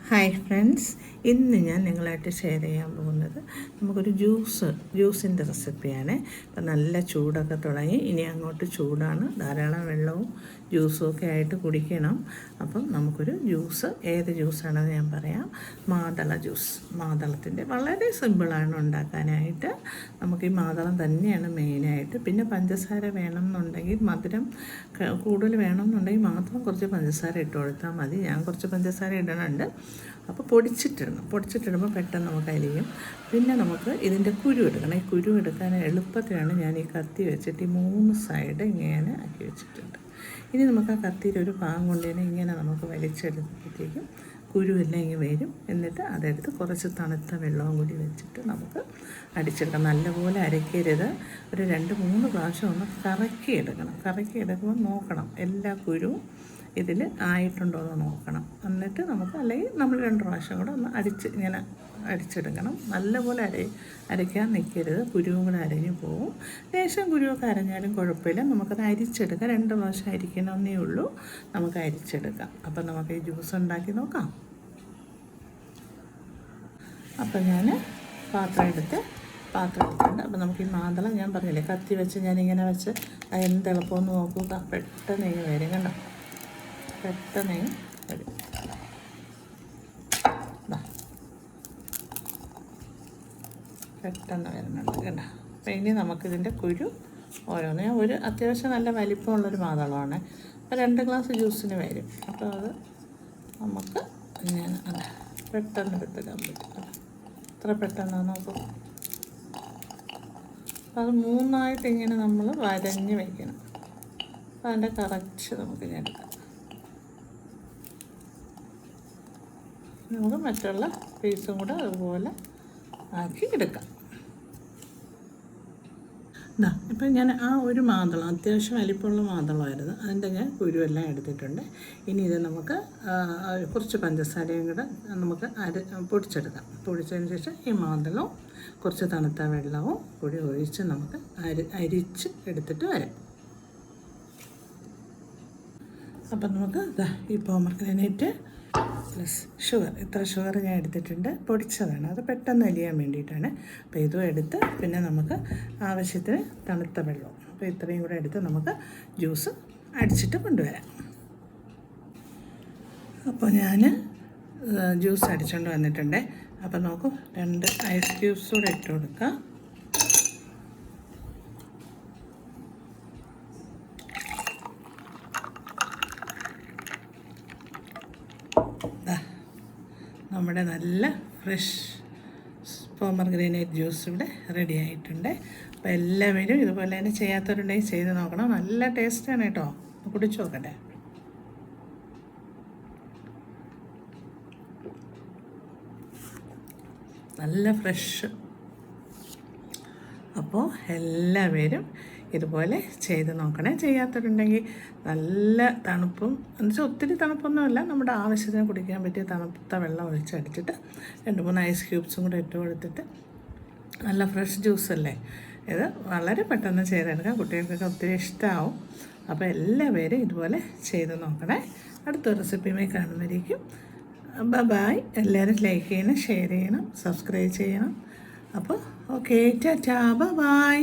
Hi friends, ഇന്ന് ഞാൻ നിങ്ങളായിട്ട് ഷെയർ ചെയ്യാൻ പോകുന്നത് നമുക്കൊരു ജ്യൂസിൻ്റെ റെസിപ്പിയാണ്. അപ്പം നല്ല ചൂടൊക്കെ തുടങ്ങി, ഇനി അങ്ങോട്ട് ചൂടാണ്, ധാരാളം വെള്ളവും ജ്യൂസും ഒക്കെ ആയിട്ട് കുടിക്കണം. അപ്പം നമുക്കൊരു ജ്യൂസ്, ഏത് ജ്യൂസാണെന്ന് ഞാൻ പറയാം. മാതള ജ്യൂസ്. മാതളത്തിൻ്റെ വളരെ സിമ്പിളാണ് ഉണ്ടാക്കാനായിട്ട്. നമുക്ക് ഈ മാതളം തന്നെയാണ് മെയിനായിട്ട്. പിന്നെ പഞ്ചസാര വേണമെന്നുണ്ടെങ്കിൽ, മധുരം കൂടുതൽ വേണമെന്നുണ്ടെങ്കിൽ മാത്രം കുറച്ച് പഞ്ചസാര ഇട്ട് കൊടുത്താൽ മതി. ഞാൻ കുറച്ച് പഞ്ചസാര ഇടണുണ്ട്. അപ്പോൾ പൊടിച്ചിട്ടിടുമ്പോൾ പെട്ടെന്ന് നമുക്ക് അരിയും. പിന്നെ നമുക്ക് ഇതിൻ്റെ കുരു എടുക്കണം. ഈ കുരു എടുക്കാൻ എളുപ്പത്തിലാണ് ഞാൻ ഈ കത്തി വെച്ചിട്ട് ഈ 3 സൈഡ് ഇങ്ങനെ ആക്കി വെച്ചിട്ടുണ്ട്. ഇനി നമുക്ക് ആ കത്തിയിൽ ഒരു പാകം കൊണ്ട് തന്നെ ഇങ്ങനെ നമുക്ക് വലിച്ചെടുക്കുമ്പോഴത്തേക്കും കുരുവെല്ലാം ഇങ്ങനെ വരും. എന്നിട്ട് അതെടുത്ത് കുറച്ച് തണുത്ത വെള്ളവും കൂടി വെച്ചിട്ട് നമുക്ക് അടിച്ചെടുക്കാം. നല്ലപോലെ അരക്കരുത്, ഒരു 2-3 പ്രാവശ്യം ഒന്ന് കറക്കിയെടുക്കുമ്പോൾ നോക്കണം എല്ലാ കുരുവും ഇതിൽ ആയിട്ടുണ്ടോ എന്ന് നോക്കണം. എന്നിട്ട് നമുക്ക്, അല്ലെങ്കിൽ നമ്മൾ 2 പ്രാവശ്യം കൂടെ ഒന്ന് ഇങ്ങനെ അടിച്ചെടുക്കണം. നല്ലപോലെ അരയ്ക്കാൻ നിൽക്കരുത്, കുരുവും കൂടെ അരഞ്ഞു പോവും. ലേശം കുരുവൊക്കെ അരഞ്ഞാലും കുഴപ്പമില്ല, നമുക്കത് അരിച്ചെടുക്കാം. 2 പ്രാവശ്യം അരിക്കണമെന്നേ ഉള്ളൂ, നമുക്ക് അരിച്ചെടുക്കാം. അപ്പം നമുക്ക് ഈ ജ്യൂസ് ഉണ്ടാക്കി നോക്കാം. അപ്പം ഞാൻ പാത്രം എടുത്തിട്ടുണ്ട്. അപ്പം നമുക്ക് ഈ മാതളം ഞാൻ പറഞ്ഞില്ലേ, കത്തി വെച്ച് ഞാനിങ്ങനെ വെച്ച് എന്ത് എളുപ്പമെന്ന് നോക്കുക. പെട്ടെന്ന് ഇങ്ങനെ വരും, കണ്ടോ, പെട്ടെന്ന് വരും. പെട്ടെന്ന് വരുന്നുണ്ട് കേട്ടോ. അപ്പം ഇനി നമുക്കിതിൻ്റെ കുരു ഓരോന്ന്, ഒരു അത്യാവശ്യം നല്ല വലിപ്പമുള്ളൊരു മാതളമാണ്. അപ്പോൾ 2 ഗ്ലാസ് ജ്യൂസിന് വരും. അപ്പോൾ അത് നമുക്ക് ഇങ്ങനെ പെട്ടെന്ന് എടുത്തിടാൻ പറ്റും. എത്ര പെട്ടെന്നാണ് നോക്കും. അത് 3ആയിട്ട് ഇങ്ങനെ നമ്മൾ വരഞ്ഞ് വയ്ക്കണം. അപ്പോൾ അതിൻ്റെ കറക്റ്റ് നമുക്ക് ഇങ്ങനെ എടുക്കാം. നമുക്ക് മറ്റുള്ള പീസും കൂടെ അതുപോലെ ആക്കി എടുക്കാം. ഇപ്പം ഞാൻ ആ ഒരു മാതളം, അത്യാവശ്യം വലിപ്പമുള്ള മാതളമായിരുന്നു, അതിൻ്റെ ഞാൻ കുരുവെല്ലാം എടുത്തിട്ടുണ്ട്. ഇനി ഇത് നമുക്ക് കുറച്ച് പഞ്ചസാരയും കൂടെ നമുക്ക് പൊടിച്ചെടുക്കാം. പൊടിച്ചതിന് ശേഷം ഈ മാതളവും കുറച്ച് തണുത്ത വെള്ളവും കൂടി ഒഴിച്ച് നമുക്ക് അരിച്ച് എടുത്തിട്ട് വരാം. അപ്പം നമുക്ക് ഈ പോമഗ്രാനൈറ്റ് പ്ലസ് ഷുഗർ, ഇത്ര ഷുഗർ ഞാൻ എടുത്തിട്ടുണ്ട്, പൊടിച്ചതാണ്, അത് പെട്ടെന്ന് അലിയാൻ വേണ്ടിയിട്ടാണ്. അപ്പോൾ ഇതും എടുത്ത് പിന്നെ നമുക്ക് ആവശ്യത്തിന് തണുത്ത വെള്ളവും, അപ്പോൾ ഇത്രയും കൂടെ എടുത്ത് നമുക്ക് ജ്യൂസ് അടിച്ചിട്ട് കൊണ്ടുവരാം. അപ്പോൾ ഞാൻ ജ്യൂസ് അടിച്ചുകൊണ്ട് വന്നിട്ടുണ്ട്. അപ്പോൾ നോക്കൂ, 2 ഐസ് ക്യൂബ്സ് കൂടെ ഇട്ട് കൊടുക്കാം. നമ്മുടെ നല്ല ഫ്രഷ് പോമഗ്രാനൈറ്റ് ജ്യൂസ് ഇവിടെ റെഡി ആയിട്ടുണ്ട്. അപ്പോൾ എല്ലാവരും ഇതുപോലെ തന്നെ ചെയ്യാത്തവരുണ്ടെങ്കിൽ ചെയ്ത് നോക്കണം. നല്ല ടേസ്റ്റാണ് കേട്ടോ, കുടിച്ചു നോക്കട്ടെ. നല്ല ഫ്രഷ്. അപ്പോൾ എല്ലാവരും ഇതുപോലെ ചെയ്ത് നോക്കണേ. ചെയ്യാത്തവരുണ്ടെങ്കിൽ നല്ല തണുപ്പും, എന്നുവെച്ചാൽ ഒത്തിരി തണുപ്പൊന്നുമല്ല, നമ്മുടെ ആവശ്യത്തിന് കുടിക്കാൻ പറ്റിയ തണുത്ത വെള്ളം ഒഴിച്ചടിച്ചിട്ട് 2-3 ഐസ് ക്യൂബ്സും കൂടെ ഇട്ട് കൊടുത്തിട്ട് നല്ല ഫ്രഷ് ജ്യൂസല്ലേ ഇത്, വളരെ പെട്ടെന്ന് ചെയ്തെടുക്കാം. കുട്ടികൾക്കൊക്കെ ഒത്തിരി ഇഷ്ടമാവും. അപ്പോൾ എല്ലാവരും ഇതുപോലെ ചെയ്ത് നോക്കണേ. അടുത്ത റെസിപ്പിയുമായി കാണുന്നതായിരിക്കും. ബൈ. എല്ലാവരും ലൈക്ക് ചെയ്യണം, ഷെയർ ചെയ്യണം, സബ്സ്ക്രൈബ് ചെയ്യണം. അപ്പോൾ ഓക്കെ, ടാറ്റാ, ബൈ.